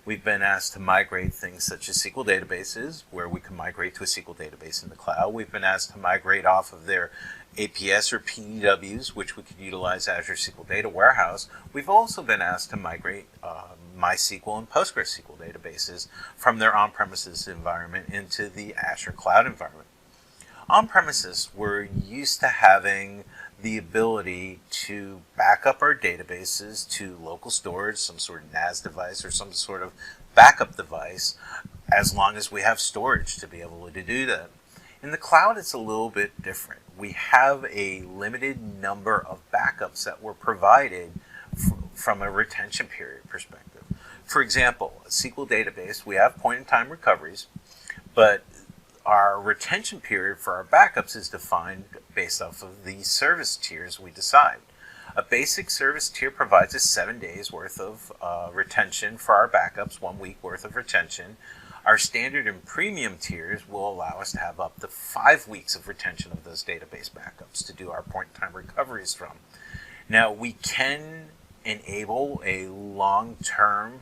We've been asked to migrate things such as SQL databases, where we can migrate to a SQL database in the cloud. We've been asked to migrate off of their APS or PDWs, which we could utilize Azure SQL Data Warehouse. We've also been asked to migrate MySQL and PostgreSQL databases from their on-premises environment into the Azure cloud environment. On-premises, we're used to having the ability to back up our databases to local storage, some sort of NAS device or some sort of backup device, as long as we have storage to be able to do that. In the cloud, it's a little bit different. We have a limited number of backups that were provided from a retention period perspective. For example, a SQL database, we have point-in-time recoveries, but our retention period for our backups is defined based off of the service tiers we decide. A basic service tier provides us 7 days worth of retention for our backups, 1 week worth of retention. Our standard and premium tiers will allow us to have up to 5 weeks of retention of those database backups to do our point-in-time recoveries from. Now, we can enable a long-term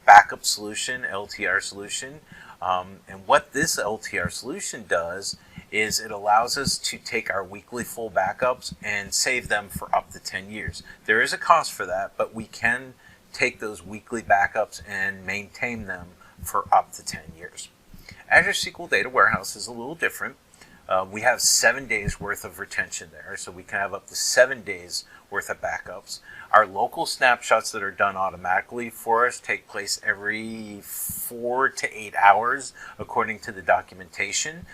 backup solution, LTR solution. And what this LTR solution does is it allows us to take our weekly full backups and save them for up to 10 years. There is a cost for that, but we can take those weekly backups and maintain them for up to 10 years. Azure SQL Data Warehouse is a little different. We have 7 days worth of retention there, so we can have up to 7 days worth of backups. Our local snapshots that are done automatically for us take place every 4 to 8 hours according to the documentation.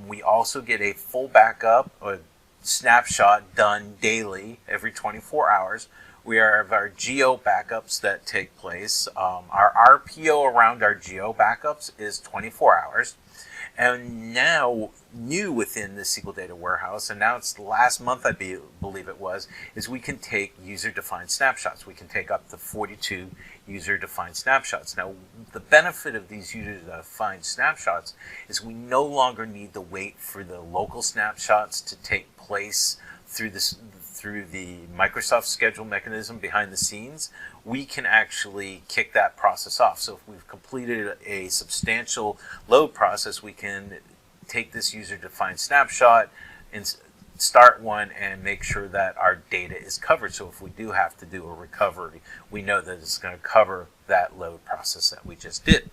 We also get a full backup, a snapshot done daily every 24 hours. We have our geo backups that take place. Our RPO around our geo backups is 24 hours. And now, new within the SQL Data Warehouse, and now it's the last month I believe it was, is we can take user-defined snapshots. We can take up to 42 user-defined snapshots. Now, the benefit of these user-defined snapshots is we no longer need to wait for the local snapshots to take place through the Microsoft schedule mechanism behind the scenes. We can actually kick that process off. So if we've completed a substantial load process, we can take this user-defined snapshot and start one and make sure that our data is covered. So if we do have to do a recovery, we know that it's going to cover that load process that we just did.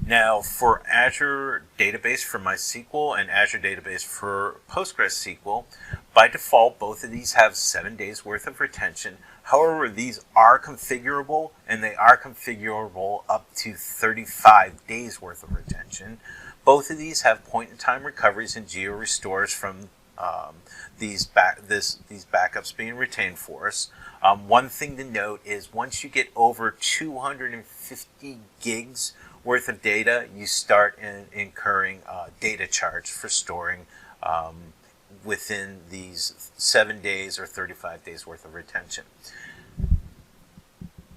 Now, for Azure Database for MySQL and Azure Database for PostgreSQL, by default, both of these have 7 days worth of retention. However, these are configurable, and they are configurable up to 35 days worth of retention. Both of these have point-in-time recoveries and geo-restores from these backups being retained for us. One thing to note is once you get over 250 gigs worth of data, you start incurring data charge for storing within these 7 days or 35 days worth of retention.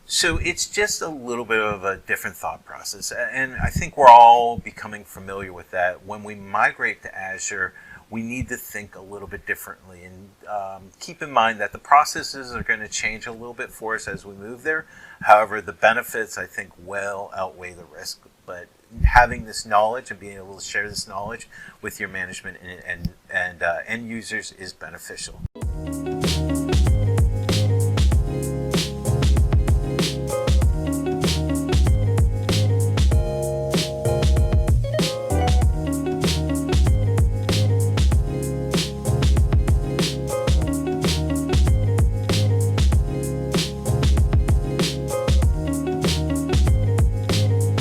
So it's just a little bit of a different thought process, and I think we're all becoming familiar with that. When we migrate to Azure, we need to think a little bit differently, and keep in mind that the processes are going to change a little bit for us as we move there. However, the benefits, I think, well outweigh the risk. But having this knowledge and being able to share this knowledge with your management and end users is beneficial.